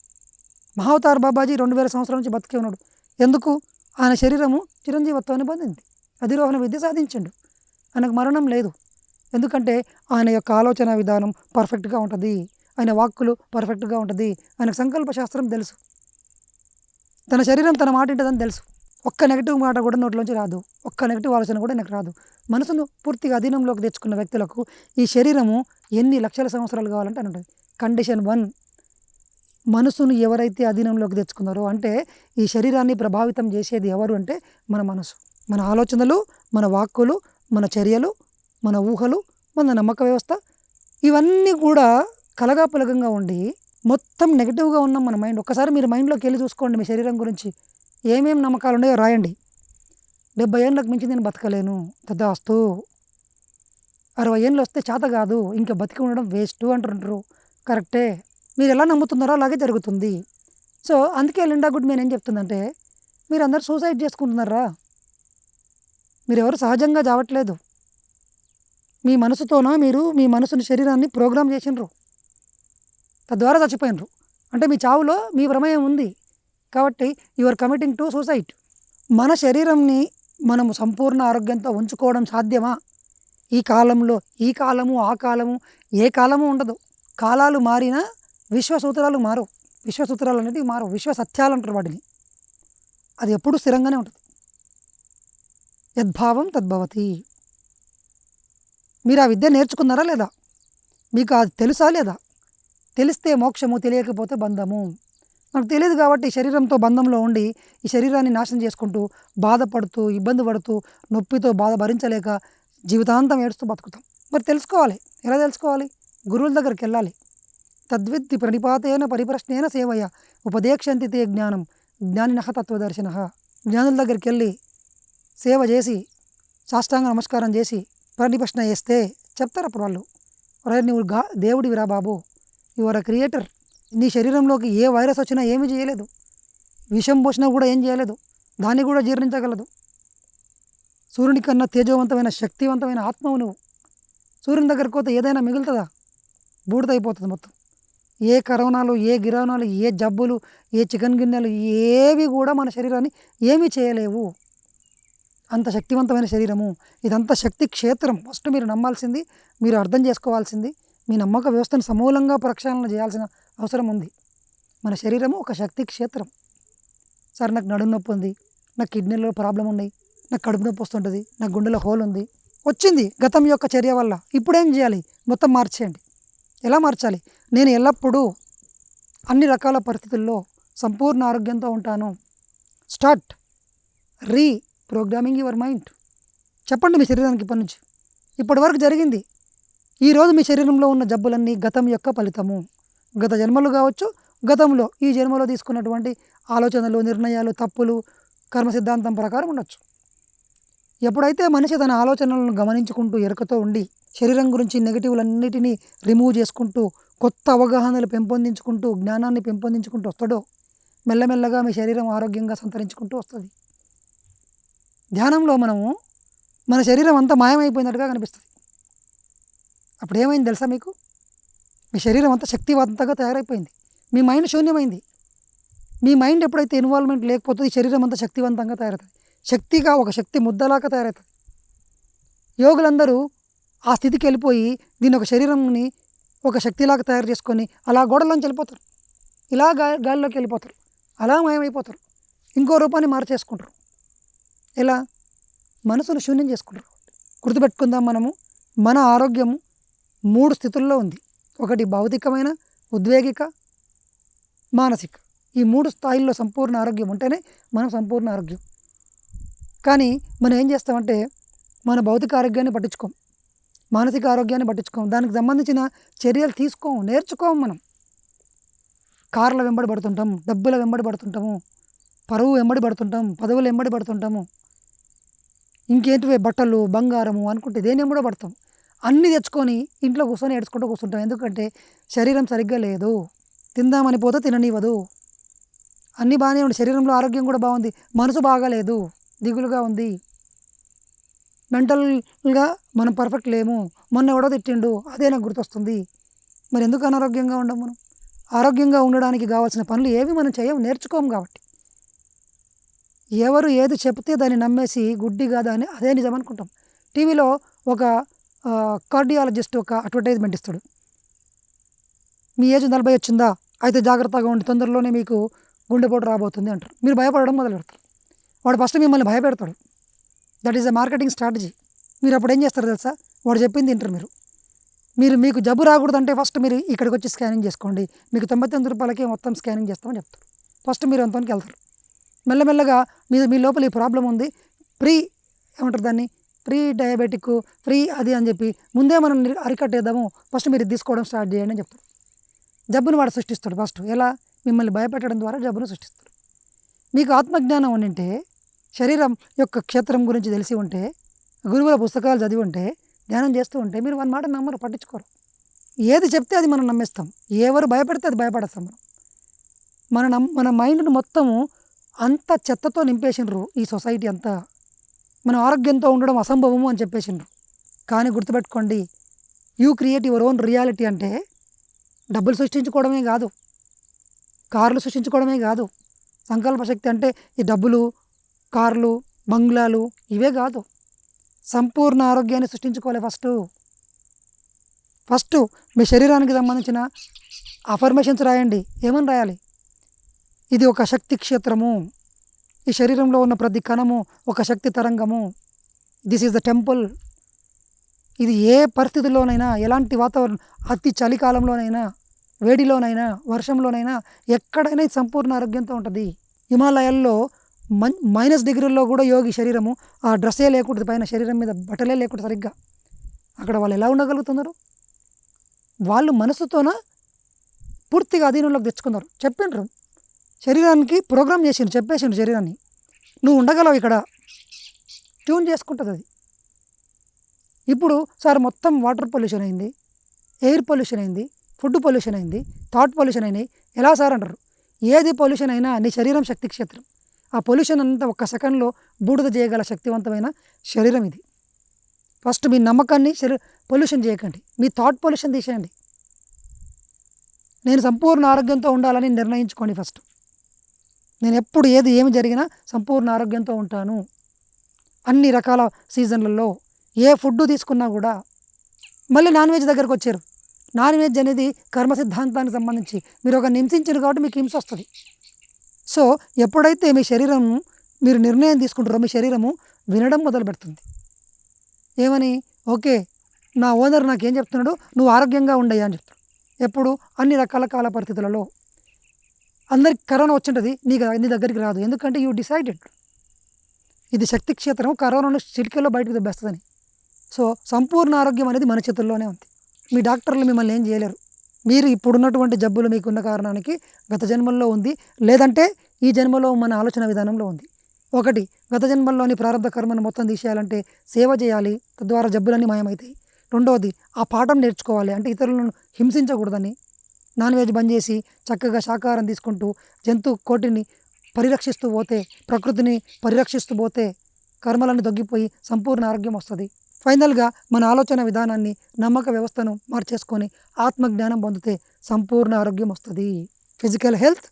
మహావతార్ బాబాజీ 2000 సంవత్సరాల నుంచి బతికే ఉన్నాడు. ఎందుకు? ఆయన శరీరము చిరంజీవత్వాన్ని పొందింది, అధిరోహణ విద్య సాధించిండు. ఆయనకు మరణం లేదు. ఎందుకంటే ఆయన యొక్క ఆలోచన విధానం పర్ఫెక్ట్గా ఉంటుంది, ఆయన వాక్కులు పర్ఫెక్ట్గా ఉంటుంది, ఆయనకు సంకల్ప శాస్త్రం తెలుసు, తన శరీరం తన మాట ఉంటుందని తెలుసు. ఒక్క నెగిటివ్ మాట కూడా నోట్లోంచి రాదు, ఒక్క నెగిటివ్ ఆలోచన కూడా నాకు రాదు. మనసును పూర్తిగా అధీనంలోకి తెచ్చుకున్న వ్యక్తులకు ఈ శరీరము ఎన్ని లక్షల సంవత్సరాలు కావాలంటే అని ఉంటుంది. కండిషన్ 1, మనసును ఎవరైతే అధీనంలోకి తెచ్చుకున్నారో, అంటే ఈ శరీరాన్ని ప్రభావితం చేసేది ఎవరు అంటే మన మనసు, మన ఆలోచనలు, మన వాక్కులు, మన చర్యలు, మన ఊహలు, మన నమ్మక వ్యవస్థ, ఇవన్నీ కూడా కలగాపులగంగా ఉండి మొత్తం నెగిటివ్గా ఉన్నాం మన మైండ్. ఒక్కసారి మీరు మైండ్లోకి వెళ్ళి చూసుకోండి, మీ శరీరం గురించి ఏమేమి నమ్మకాలు ఉన్నాయో రాయండి. 70 ఏళ్ళకి మించి నేను బతకలేను, తదాస్తు. 60 ఏళ్ళు వస్తే చేత కాదు, ఇంకా బతికి ఉండడం వేస్ట్ అంటుంటారు. కరెక్టే, మీరు ఎలా నమ్ముతున్నారో అలాగే జరుగుతుంది. సో అందుకే లిండా గుడ్మెన్ ఏం చెప్తుందంటే, మీరు అందరు సూసైడ్ చేసుకుంటున్నారా, మీరు ఎవరు సహజంగా చావట్లేదు, మీ మనసుతోనో మీరు మీ మనసుని శరీరాన్ని ప్రోగ్రామ్ చేసినారు, తద్వారా చచ్చిపోయినరు. అంటే మీ చావులో మీ ప్రమేయం ఉంది కాబట్టి you are committing to suicide. మన శరీరంని మనము సంపూర్ణ ఆరోగ్యంతో ఉంచుకోవడం సాధ్యమా? ఈ కాలంలో, ఈ కాలము ఆ కాలము ఏ కాలము ఉండదు. కాలాలు మారినా విశ్వసూత్రాలు మారవు. విశ్వసూత్రాలు అనేటివి మారవు, విశ్వ సత్యాలు అంటారు వాటిని. అది ఎప్పుడు స్థిరంగానే ఉంటుంది. యద్భావం తద్భవతి. మీరు ఆ విద్య నేర్చుకున్నారా లేదా? మీకు అది తెలుసా లేదా? తెలిస్తే మోక్షము, తెలియకపోతే బంధము. నాకు తెలియదు కాబట్టి శరీరంతో బంధంలో ఉండి ఈ శరీరాన్ని నాశనం చేసుకుంటూ బాధపడుతూ ఇబ్బంది పడుతూ నొప్పితో బాధ భరించలేక జీవితాంతం ఏడుస్తూ బతుకుతాం. మరి తెలుసుకోవాలి. ఎలా తెలుసుకోవాలి? గురువుల దగ్గరికి వెళ్ళాలి. తద్విద్ది ప్రణిపాతేన పరిప్రశ్నేన సేవయ ఉపదేక్షంతి తే జ్ఞానం జ్ఞానినః తత్వదర్శినః. జ్ఞానుల దగ్గరికి వెళ్ళి సేవ చేసి సాష్టాంగ నమస్కారం చేసి ప్రణిప్రశ్న చేస్తే చెప్తారు అప్పుడు వాళ్ళు, ఒరే నువ్వు దేవుడివిరా బాబు, యు ఆర్ అ క్రియేటర్. నీ శరీరంలోకి ఏ వైరస్ వచ్చినా ఏమీ చేయలేదు, విషం పోసినా కూడా ఏం చేయలేదు, దాన్ని కూడా జీర్ణించగలదు. సూర్యుని కన్నా తేజవంతమైన శక్తివంతమైన ఆత్మవు నువ్వు. సూర్యుని దగ్గరికి పోతే ఏదైనా మిగులుతుందా? బూడిదైపోతుంది మొత్తం. ఏ కరోనాలు, ఏ గిరానాలు, ఏ జబ్బులు, ఏ చికెన్ గిన్నెలు ఏవి కూడా మన శరీరాన్ని ఏమీ చేయలేవు. అంత శక్తివంతమైన శరీరము. ఇదంతా శక్తి క్షేత్రం. ఫస్ట్ మీరు నమ్మాల్సింది, మీరు అర్థం చేసుకోవాల్సింది, మీ నమ్మక వ్యవస్థను సమూలంగా ప్రక్షాళన చేయాల్సిన అవసరం ఉంది. మన శరీరము ఒక శక్తి క్షేత్రం. సార్ నాకు నడుము నొప్పి ఉంది, నాకు కిడ్నీలో ప్రాబ్లం ఉన్నాయి, నాకు కడుపు నొప్పి వస్తుంటుంది, నాకు గుండెలో హోల్ ఉంది. వచ్చింది గతం యొక్క చర్య వల్ల. ఇప్పుడేం చేయాలి? మొత్తం మార్చేయండి. ఎలా మార్చాలి? నేను ఎల్లప్పుడూ అన్ని రకాల పరిస్థితుల్లో సంపూర్ణ ఆరోగ్యంతో ఉంటాను. Start programming your mind. చెప్పండి మీ శరీరానికి ఇప్పటి నుంచి. ఇప్పటి వరకు జరిగింది. ఈరోజు మీ శరీరంలో ఉన్న జబ్బులన్నీ గతం యొక్క ఫలితము. గత జన్మలు కావచ్చు, గతంలో ఈ జన్మలో తీసుకున్నటువంటి ఆలోచనలు, నిర్ణయాలు, తప్పులు, కర్మ సిద్ధాంతం ప్రకారం ఉండొచ్చు. ఎప్పుడైతే మనిషి తన ఆలోచనలను గమనించుకుంటూ ఎరుకతో ఉండి శరీరం గురించి నెగిటివ్లన్నిటినీ రిమూవ్ చేసుకుంటూ కొత్త అవగాహనలు పెంపొందించుకుంటూ జ్ఞానాన్ని పెంపొందించుకుంటూ వస్తాడో మెల్లమెల్లగా మీ శరీరం ఆరోగ్యంగా సంతరించుకుంటూ వస్తుంది. ధ్యానంలో మనము మన శరీరం అంతా మాయమైపోయినట్టుగా కనిపిస్తుంది. అప్పుడు ఏమైంది తెలుసా మీకు? మీ శరీరం అంతా శక్తివంతంగా తయారైపోయింది. మీ మైండ్ శూన్యమైంది. మీ మైండ్ ఎప్పుడైతే ఇన్వాల్వ్మెంట్ లేకపోతే ఈ శరీరం అంతా శక్తివంతంగా తయారవుతుంది. శక్తిగా ఒక శక్తి ముద్దలాగా తయారవుతుంది. యోగులందరూ ఆ స్థితికి వెళ్ళిపోయి దీన్ని ఒక శరీరంని ఒక శక్తిలాగా తయారు చేసుకొని అలా గోడలోంచి వెళ్ళిపోతారు. ఇలా గాలిలోకి వెళ్ళిపోతారు. అలా మాయమైపోతారు. ఇంకో రూపాన్ని మార్చేసుకుంటారు. ఎలా? మనసును శూన్యం చేసుకుంటారు. గుర్తుపెట్టుకుందాం, మనము మన ఆరోగ్యం 3 స్థితుల్లో ఉంది. ఒకటి భౌతికమైన, ఉద్వేగిక, మానసిక. ఈ 3 స్థాయిల్లో సంపూర్ణ ఆరోగ్యం ఉంటేనే మనం సంపూర్ణ ఆరోగ్యం. కానీ మనం ఏం చేస్తామంటే మన భౌతిక ఆరోగ్యాన్ని పట్టించుకోం, మానసిక ఆరోగ్యాన్ని పట్టించుకోం, దానికి సంబంధించిన చర్యలు తీసుకోము, నేర్చుకోము. మనం కార్ల వెంబడి పడుతుంటాము, డబ్బుల వెంబడి పడుతుంటాము, పరువు వెంబడి పడుతుంటాం, పదవులు వెంబడి పడుతుంటాము, ఇంకేంటివే బట్టలు, బంగారము అనుకుంటే దేని వెంబడో పడతాం. అన్నీ తెచ్చుకొని ఇంట్లో కూర్చొని ఏడ్చుకుంటూ కూర్చుంటాం. ఎందుకంటే శరీరం సరిగ్గా లేదు. తిందామని పోతే తిననివ్వదు. అన్నీ బాగానే ఉంది, శరీరంలో ఆరోగ్యం కూడా బాగుంది, మనసు బాగాలేదు, దిగులుగా ఉంది, మెంటల్గా మనం పర్ఫెక్ట్ లేము, మొన్న ఎవడో తిట్టిండు అదే నాకు గుర్తొస్తుంది. మరి ఎందుకు అనారోగ్యంగా ఉండం? మనం ఆరోగ్యంగా ఉండడానికి కావాల్సిన పనులు ఏవి మనం నేర్చుకోము. కాబట్టి ఎవరు ఏది చెప్తే దాన్ని నమ్మేసి గుడ్డిగా దాన్ని అదే నిజం అనుకుంటాం. టీవీలో ఒక కార్డియాలజిస్ట్ ఒక అడ్వర్టైజ్మెంట్ ఇస్తాడు. మీ ఏజ్ 40 వచ్చిందా, అయితే జాగ్రత్తగా ఉండి తొందరలోనే మీకు గుండెపోటు రాబోతుంది అంటారు. మీరు భయపడడం మొదలు పెడతారు. వాడు ఫస్ట్ మిమ్మల్ని భయపెడతాడు. That is a marketing strategy. మీరు అప్పుడు ఏం చేస్తారు తెలుసా? వాడు చెప్పింది తింటారు. మీకు జబ్బు రాకూడదంటే ఫస్ట్ మీరు ఇక్కడికి వచ్చి స్కానింగ్ చేసుకోండి, మీకు 99 రూపాయలకే మొత్తం స్కానింగ్ చేస్తామని చెప్తారు. ఫస్ట్ మీరు అంతలోకి వెళ్తారు. మెల్లమెల్లగా మీ లోపల ఈ ప్రాబ్లం ఉంది, ఏమంటారు ప్రీ డయాబెటిక్, అది అని చెప్పి ముందే మనం అరికట్టేద్దాము, ఫస్ట్ మీరు తీసుకోవడం స్టార్ట్ చేయండి అని చెప్తాడు. జబ్బును వాడు సృష్టిస్తాడు. ఫస్ట్ ఎలా? మిమ్మల్ని భయపెట్టడం ద్వారా జబ్బును సృష్టిస్తాడు. మీకు ఆత్మజ్ఞానం ఉంటే, శరీరం యొక్క క్షేత్రం గురించి తెలిసి ఉంటే, గురువుల పుస్తకాలు చదివి ఉంటే, ధ్యానం చేస్తూ ఉంటే మీరు మన మాట నమ్మరు, పట్టించుకోరు. ఏది చెప్తే అది మనం నమ్మేస్తాం. ఎవరు భయపెడితే అది భయపడేస్తాం. మన మైండ్ను మొత్తము అంత చెత్తతో నింపేసిండ్రు ఈ సొసైటీ అంతా. మనం ఆరోగ్యంతో ఉండడం అసంభవము అని చెప్పేసిండ్రు. కానీ గుర్తుపెట్టుకోండి, you create your own reality అంటే డబ్బులు సృష్టించుకోవడమే కాదు, కార్లు సృష్టించుకోవడమే కాదు. సంకల్ప శక్తి అంటే ఈ డబ్బులు, కార్లు, బంగ్లాలు ఇవే కాదు. సంపూర్ణ ఆరోగ్యాన్ని సృష్టించుకోవాలి. ఫస్ట్ మీ శరీరానికి సంబంధించిన అఫర్మేషన్స్ రాయండి. ఏమని రాయాలి? ఇది ఒక శక్తి క్షేత్రము, ఈ శరీరంలో ఉన్న ప్రతి కణము ఒక శక్తి తరంగము, దిస్ ఈజ్ ద టెంపుల్. ఇది ఏ పరిస్థితుల్లోనైనా, ఎలాంటి వాతావరణం, అతి చలికాలంలోనైనా, వేడిలోనైనా, వర్షంలోనైనా, ఎక్కడైనా ఇది సంపూర్ణ ఆరోగ్యంతో ఉంటుంది. హిమాలయాల్లో -డిగ్రీల్లో కూడా యోగి శరీరము ఆ డ్రెస్సే లేకుండా, పైన శరీరం మీద బట్టలే లేకుండా సరిగ్గా అక్కడ వాళ్ళు ఎలా ఉండగలుగుతున్నారు? వాళ్ళు మనసుతోన పూర్తిగా అధీనంలోకి తెచ్చుకున్నారు. చెప్పిండ్రు, శరీరానికి ప్రోగ్రామ్ చేసిండు, చెప్పేసిండు శరీరాన్ని, నువ్వు ఉండగలవు ఇక్కడ, ట్యూన్ చేసుకుంటుంది అది. ఇప్పుడు సార్ మొత్తం వాటర్ పొల్యూషన్ అయింది, ఎయిర్ పొల్యూషన్ అయింది, ఫుడ్ పొల్యూషన్ అయింది, థాట్ పొల్యూషన్ అయినాయి, ఎలా సార్ అంటారు? ఏది పొల్యూషన్ అయినా నీ శరీరం శక్తి క్షేత్రం. ఆ పొల్యూషన్ అంతా ఒక్క సెకండ్లో బూడిద చేయగల శక్తివంతమైన శరీరం ఇది. ఫస్ట్ మీ నమ్మకాన్ని పొల్యూషన్ చేయకండి, మీ థాట్ పొల్యూషన్ తీసేయండి. నేను సంపూర్ణ ఆరోగ్యంతో ఉండాలని నిర్ణయించుకోండి ఫస్ట్. నేను ఎప్పుడు ఏమి జరిగినా సంపూర్ణ ఆరోగ్యంతో ఉంటాను. అన్ని రకాల సీజన్లలో ఏ ఫుడ్ తీసుకున్నా కూడా మళ్ళీ నాన్ వెజ్ దగ్గరకు వచ్చారు. నాన్ వెజ్ అనేది కర్మ సిద్ధాంతానికి సంబంధించి మీరు ఒక హింసించారు కాబట్టి మీకు హింస వస్తుంది. సో ఎప్పుడైతే మీ శరీరం మీరు నిర్ణయం తీసుకుంటారో మీ శరీరము వినడం మొదలు పెడుతుంది. ఏమని? ఓకే, నా ఓనర్ నాకేం చెప్తున్నాడు, నువ్వు ఆరోగ్యంగా ఉండయ్యా అని చెప్తాడు. ఎప్పుడు? అన్ని రకాల కాల పరిస్థితులలో. అందరికి కరోనా వచ్చింటుంది, నీ దగ్గరికి రాదు. ఎందుకంటే యూ డిసైడెడ్. ఇది శక్తి క్షేత్రం, కరోనాను చిటికెల్లో బయటకు దెబ్బేస్తుందని. సో సంపూర్ణ ఆరోగ్యం అనేది మన చేతుల్లోనే ఉంది. మీ డాక్టర్లు మిమ్మల్ని ఏం చేయలేరు. మీరు ఇప్పుడున్నటువంటి జబ్బులు మీకున్న కారణానికి గత జన్మల్లో ఉంది, లేదంటే ఈ జన్మలో మన ఆలోచన విధానంలో ఉంది. ఒకటి, గత జన్మల్లోని ప్రారంభ కర్మను మొత్తం తీసేయాలంటే సేవ చేయాలి, తద్వారా జబ్బులన్నీ మాయమవుతాయి. రెండవది, ఆ పాఠం నేర్చుకోవాలి, అంటే ఇతరులను హింసించకూడదని. నాన్ వెజ్ బంద్ చేసి చక్కగా శాకాహారం తీసుకుంటూ జంతు కోటిని పరిరక్షిస్తూ పోతే, ప్రకృతిని పరిరక్షిస్తూ పోతే కర్మలన్నీ తగ్గిపోయి సంపూర్ణ ఆరోగ్యం వస్తుంది. ఫైనల్గా మన ఆలోచన విధానాన్ని, నమ్మక వ్యవస్థను మార్చేసుకొని ఆత్మజ్ఞానం పొందితే సంపూర్ణ ఆరోగ్యం వస్తుంది. Physical health,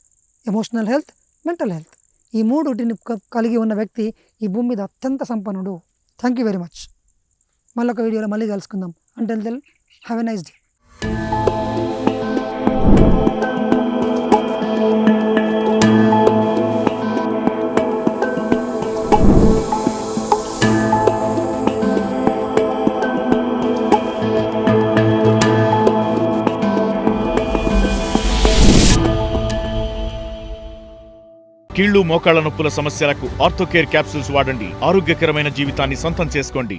emotional health, mental health, ఈ మూడుటిని కలిగి ఉన్న వ్యక్తి ఈ భూమి మీద అత్యంత సంపన్నుడు. Thank you very much. మళ్ళొక వీడియోలో మళ్ళీ కలుసుకుందాం. Until then, have a nice day. కీళ్లు మోకాళ్ల నొప్పుల సమస్యలకు ఆర్థోకేర్ క్యాప్సూల్స్ వాడండి. ఆరోగ్యకరమైన జీవితాన్ని సొంతం చేసుకోండి.